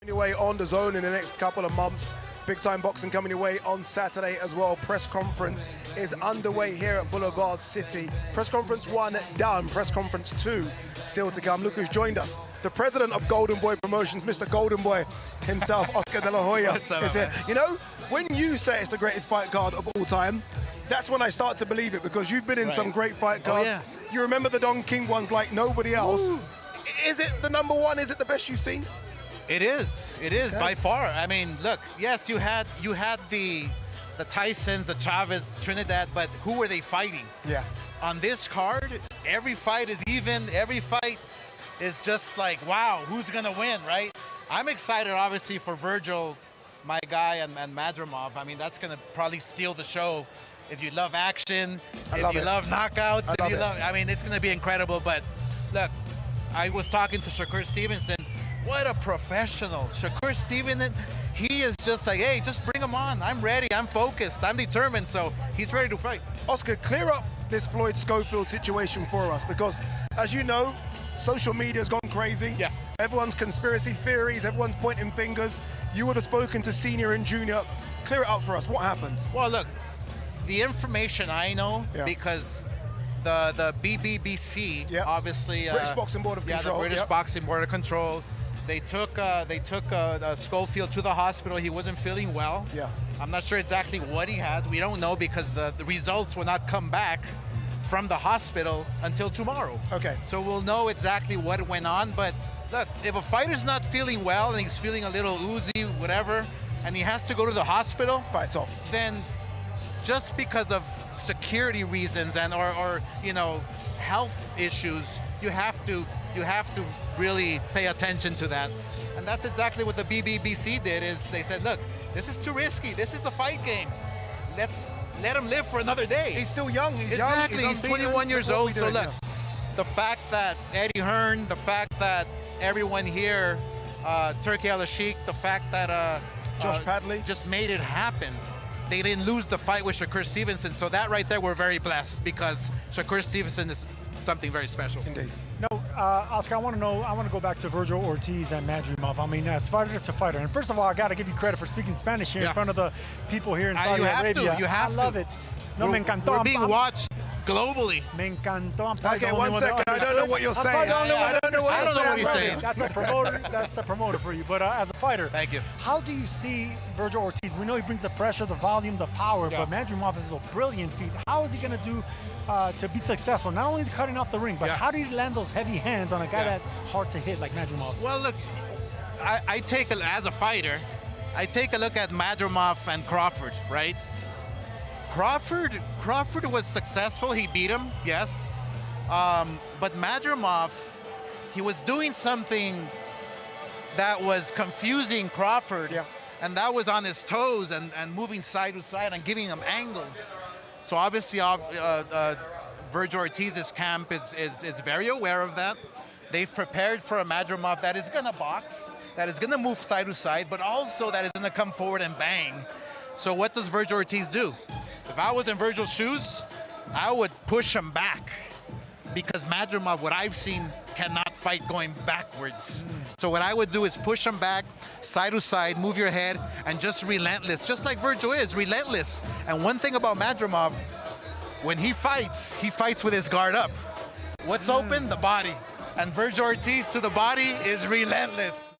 Your way on DAZN in the next couple of months. Big time boxing coming your way on Saturday as well. Press conference is underway here at Boulevard City. Press conference 1 done, press conference 2 still to come. Look who's joined us. The president of Golden Boy Promotions, Mr. Golden Boy himself, Oscar De La Hoya, is here. You know, when you say it's the greatest fight card of all time, that's when I start to believe it, because you've been in some great fight cards. Yeah. You remember the Don King ones like nobody else. Woo. Is it the #1? Is it the best you've seen? It is by far. I mean, look, yes, you had the Tysons, the Chavez, Trinidad, but who were they fighting? Yeah. On this card, every fight is even. Every fight is just like, wow, who's gonna win, right? I'm excited, obviously, for Vergil, my guy, and Madrimov. I mean, that's gonna probably steal the show. If you love action, if you love knockouts, I mean, it's gonna be incredible. But look, I was talking to Shakur Stevenson. What a professional. Shakur Stevenson, he is just like, hey, just bring him on. I'm ready, I'm focused, I'm determined, so he's ready to fight. Oscar, clear up this Floyd Schofield situation for us, because as you know, social media's gone crazy. Yeah. Everyone's conspiracy theories, everyone's pointing fingers. You would have spoken to senior and junior. Clear it up for us, what happened? Well, look, the information I know, because the BBBC, obviously, British Boxing Board of Control. The British Boxing Board of Control. They took Schofield to the hospital. He wasn't feeling well. Yeah. I'm not sure exactly what he has. We don't know, because the results will not come back from the hospital until tomorrow. Okay. So we'll know exactly what went on. But look, if a fighter's not feeling well and he's feeling a little oozy, whatever, and he has to go to the hospital, fights off. Then just because of security reasons and or you know, health issues, you have to really pay attention to that. And that's exactly what the BBBC did. Is they said, look, this is too risky, this is the fight game, let's let him live for another day. He's still young. He's 21 years old. So look, the fact that Eddie Hearn, the fact that everyone here, Turki Al-Sheikh, the fact that Josh Padley just made it happen. They didn't lose the fight with Shakur Stevenson, so that right there, we're very blessed, because Shakur Stevenson is something very special. Indeed. No, Oscar, I want to go back to Vergil Ortiz and Madrimov. I mean, as fighter to fighter. And first of all, I got to give you credit for speaking Spanish here in front of the people here in Saudi Arabia. You have to. I love it. No, me encantó. We're being watched globally. Me encantó. Okay, 1 second. I don't know what you're saying. I don't know what he's saying. That's a promoter. That's a promoter for you. But as a fighter, thank you. How do you see Vergil Ortiz? We know he brings the pressure, the volume, the power. But Madrimov is a brilliant feat. How is he going to do to be successful? Not only cutting off the ring, but how do you land those heavy hands on a guy that's hard to hit like Madrimov? Well, look, I take as a fighter, I take a look at Madrimov and Crawford, right? Crawford was successful. He beat him, yes. But Madrimov, he was doing something that was confusing Crawford, and that was on his toes and moving side to side and giving him angles. So obviously, Vergil Ortiz's camp is very aware of that. They've prepared for a Madrimov that is going to box, that is going to move side to side, but also that is going to come forward and bang. So what does Vergil Ortiz do? If I was in Vergil's shoes, I would push him back, because Madrimov, what I've seen, cannot fight going backwards. So what I would do is push him back, side to side, move your head, and just relentless, just like Vergil is, relentless. And one thing about Madrimov, when he fights with his guard up. What's open? The body. And Vergil Ortiz to the body is relentless.